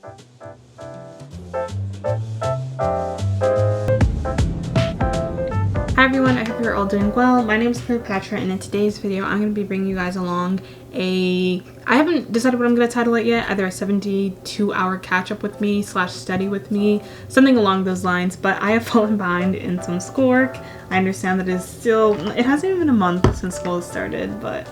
Hi everyone, I hope you're all doing well. My name is Cleopatra, and in today's video I'm going to be bringing you guys along I haven't decided what I'm going to title it yet, either a 72-hour catch up with me / study with me, something along those lines, but I have fallen behind in some schoolwork. I understand that it hasn't even been a month since school has started, but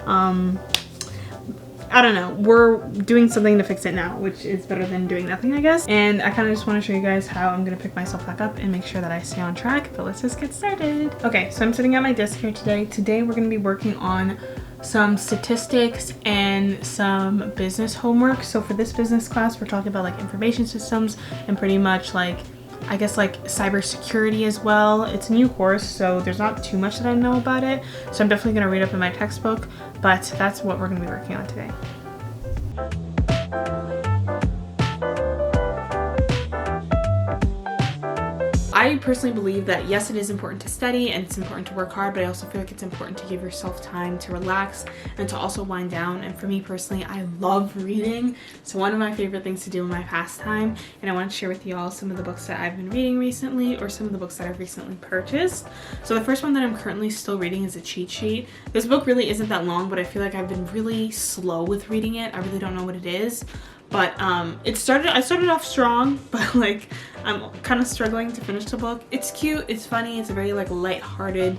I don't know, we're doing something to fix it now, which is better than doing nothing, I guess. And I kind of just want to show you guys how I'm going to pick myself back up and make sure that I stay on track, but let's just get started. Okay, so I'm sitting at my desk here today. Today we're going to be working on some statistics and some business homework. So for this business class, we're talking about like information systems and pretty much like, I guess like cybersecurity as well. It's a new course, so there's not too much that I know about it. So I'm definitely gonna read up in my textbook, but that's what we're gonna be working on today. I personally believe that yes, it is important to study and it's important to work hard, but I also feel like it's important to give yourself time to relax and to also wind down. And for me personally, I love reading. So one of my favorite things to do in my pastime, and I want to share with you all some of the books that I've been reading recently or some of the books that I've recently purchased. So the first one that I'm currently still reading is a cheat sheet. This book really isn't that long, but I feel like I've been really slow with reading it. I really don't know what it is. But I started off strong, but like I'm kind of struggling to finish the book. It's cute, it's funny, it's a very like light-hearted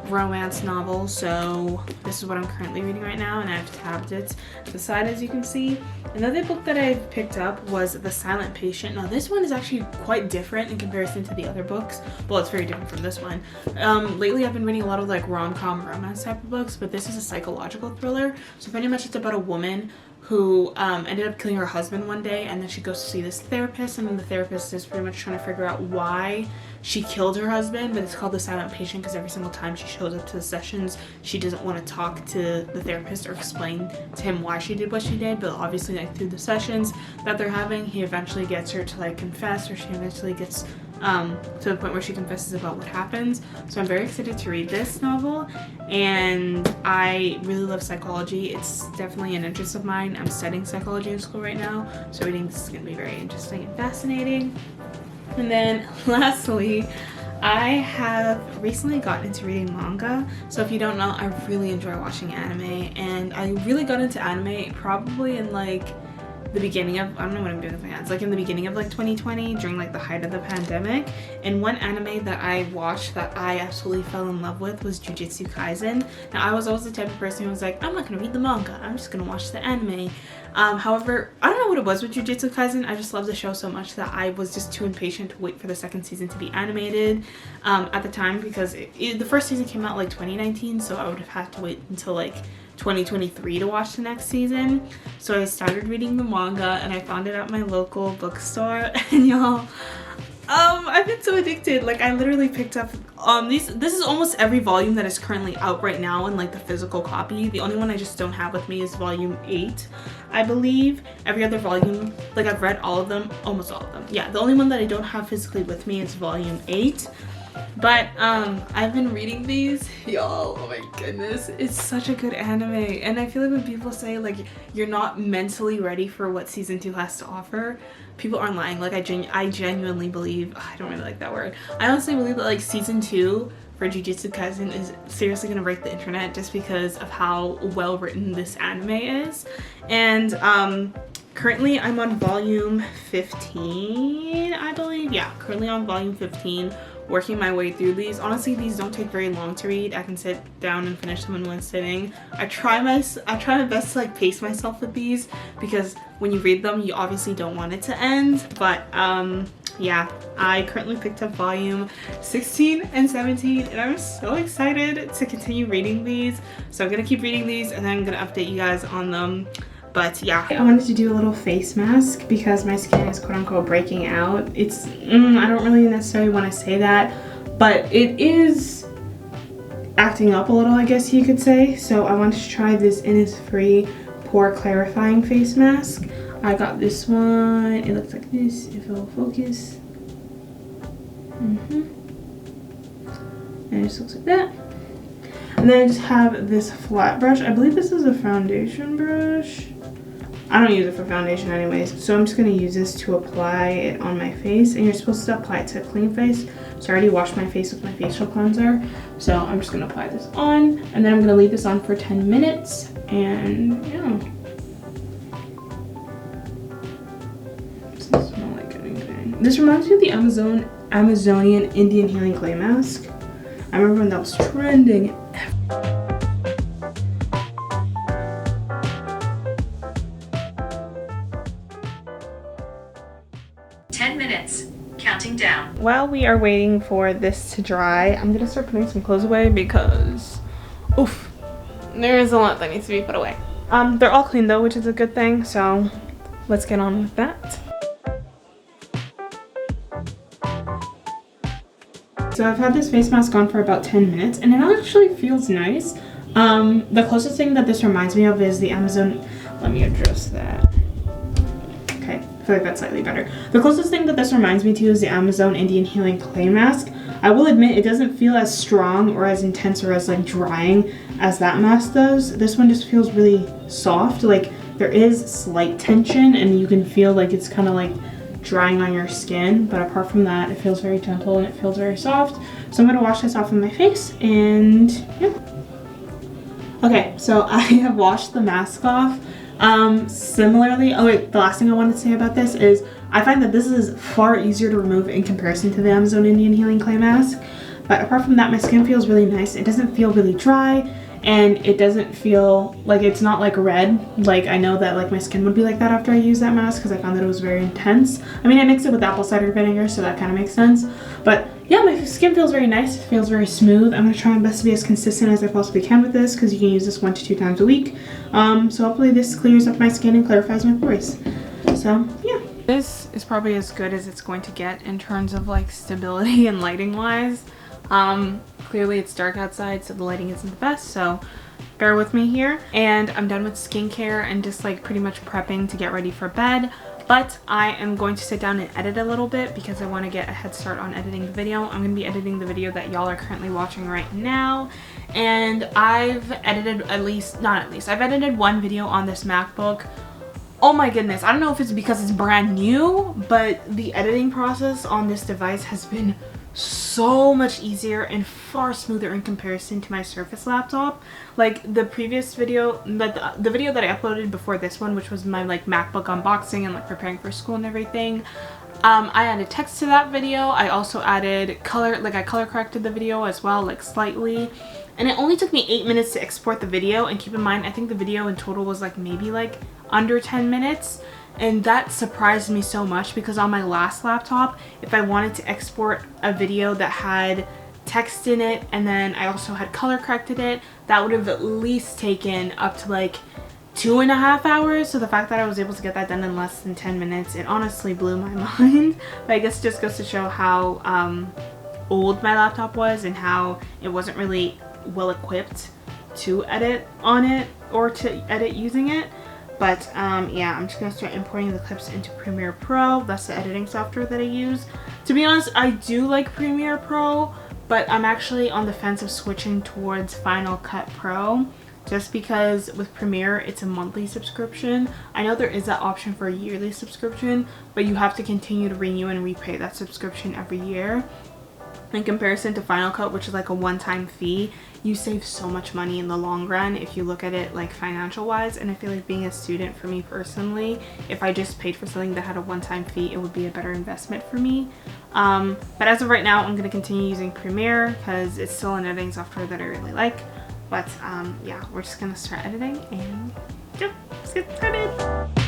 romance novel. So this is what I'm currently reading right now, and I've tabbed it to the side, as you can see. Another book that I picked up was The Silent Patient. Now this one is actually quite different in comparison to the other books. Well, it's very different from this one. Lately I've been reading a lot of like rom-com romance type of books, but this is a psychological thriller. So pretty much it's about a woman who ended up killing her husband one day, and then she goes to see this therapist, and then the therapist is pretty much trying to figure out why she killed her husband. But it's called The Silent Patient because every single time she shows up to the sessions, she doesn't want to talk to the therapist or explain to him why she did what she did. But obviously like through the sessions that they're having, he eventually gets her to like confess, or she eventually gets to the point where she confesses about what happens. So I'm very excited to read this novel, and I really love psychology. It's definitely an interest of mine. I'm studying psychology in school right now, so reading this is going to be very interesting and fascinating. And then lastly, I have recently gotten into reading manga. So if you don't know, I really enjoy watching anime, and I really got into anime probably in like the beginning of, I don't know what I'm doing with my hands, like in the beginning of like 2020 during like the height of the pandemic. And one anime that I watched that I absolutely fell in love with was Jujutsu Kaisen. Now I was always the type of person who was like, I'm not gonna read the manga, I'm just gonna watch the anime. However, I don't know what it was with Jujutsu Kaisen. I just love the show so much that I was just too impatient to wait for the second season to be animated at the time, because the first season came out like 2019, so I would have had to wait until like 2023 to watch the next season. So I started reading the manga, and I found it at my local bookstore, and y'all, I've been so addicted. Like I literally picked up this is almost every volume that is currently out right now in like the physical copy. The only one I just don't have with me is volume 8, I believe. Every other volume, like I've read all of them, almost all of them. Yeah, the only one that I don't have physically with me is volume 8. But I've been reading these, y'all. Oh my goodness, it's such a good anime. And I feel like when people say like you're not mentally ready for what season 2 has to offer, people aren't lying. Like I genuinely believe, I don't really like that word, I honestly believe that like season 2 for Jujutsu Kaisen is seriously gonna break the internet, just because of how well written this anime is. And currently I'm on volume 15, I believe. Yeah, currently on volume 15, working my way through these. Honestly, these don't take very long to read. I can sit down and finish them in one sitting. I try my best to like pace myself with these, because when you read them, you obviously don't want it to end. But yeah, I currently picked up volume 16 and 17, and I'm so excited to continue reading these. So I'm gonna keep reading these, and then I'm gonna update you guys on them. But yeah, I wanted to do a little face mask because my skin is quote-unquote breaking out. It's I don't really necessarily want to say that, but it is acting up a little, I guess you could say. So I wanted to try this Innisfree pore clarifying face mask. I got this one. It looks like this, if it will focus. And it just looks like that. And then I just have this flat brush. I believe this is a foundation brush. I don't use it for foundation anyways, so I'm just gonna use this to apply it on my face, and you're supposed to apply it to a clean face. So I already washed my face with my facial cleanser, so I'm just gonna apply this on, and then I'm gonna leave this on for 10 minutes, and yeah. Doesn't smell like anything. This reminds me of the Amazonian Indian Healing Clay Mask. I remember when that was trending. 10 minutes. Counting down. While we are waiting for this to dry, I'm gonna start putting some clothes away because, oof, there is a lot that needs to be put away. They're all clean though, which is a good thing, so let's get on with that. So I've had this face mask on for about 10 minutes and it actually feels nice. The closest thing that this reminds me of is the Amazon, let me adjust that. Okay, I feel like that's slightly better. The closest thing that this reminds me to is the Amazon Indian Healing Clay Mask. I will admit it doesn't feel as strong or as intense or as like drying as that mask does. This one just feels really soft. Like there is slight tension and you can feel like it's kind of like drying on your skin, but apart from that it feels very gentle and it feels very soft. So I'm going to wash this off of my face and yeah. Okay, so I have washed the mask off. Similarly, oh wait, the last thing I wanted to say about this is I find that this is far easier to remove in comparison to the Amazon Indian Healing Clay Mask. But apart from that, my skin feels really nice. It doesn't feel really dry and it doesn't feel like it's not like red. Like I know that like my skin would be like that after I use that mask because I found that it was very intense. I mean, I mixed it with apple cider vinegar, so that kind of makes sense. But yeah, my skin feels very nice. It feels very smooth. I'm going to try my best to be as consistent as I possibly can with this because you can use this 1 to 2 times a week. So hopefully this clears up my skin and clarifies my pores. So yeah. This is probably as good as it's going to get in terms of like stability and lighting wise. Clearly it's dark outside, so the lighting isn't the best, so bear with me here. And I'm done with skincare and just like pretty much prepping to get ready for bed. But I am going to sit down and edit a little bit because I want to get a head start on editing the video. I'm going to be editing the video that y'all are currently watching right now. And I've edited I've edited one video on this MacBook. Oh my goodness, I don't know if it's because it's brand new, but the editing process on this device has been so much easier and far smoother in comparison to my Surface laptop. Like the previous video, the video that I uploaded before this one, which was my like MacBook unboxing and like preparing for school and everything, I added text to that video. I also added color, like I color corrected the video as well, like slightly. And it only took me 8 minutes to export the video, and keep in mind I think the video in total was like maybe like under 10 minutes. And that surprised me so much because on my last laptop, if I wanted to export a video that had text in it and then I also had color corrected it, that would have at least taken up to like 2.5 hours. So the fact that I was able to get that done in less than 10 minutes, it honestly blew my mind. But I guess it just goes to show how old my laptop was and how it wasn't really well equipped to edit on it or to edit using it. But yeah, I'm just gonna start importing the clips into Premiere Pro. That's the editing software that I use. To be honest, I do like Premiere Pro, but I'm actually on the fence of switching towards Final Cut Pro, just because with Premiere it's a monthly subscription. I know there is that option for a yearly subscription, but you have to continue to renew and repay that subscription every year. In comparison to Final Cut, which is like a one-time fee, you save so much money in the long run if you look at it like financial wise. And I feel like being a student, for me personally, if I just paid for something that had a one-time fee, it would be a better investment for me. But as of right now, I'm going to continue using Premiere because it's still an editing software that I really like. But yeah, we're just going to start editing and yeah, let's get started.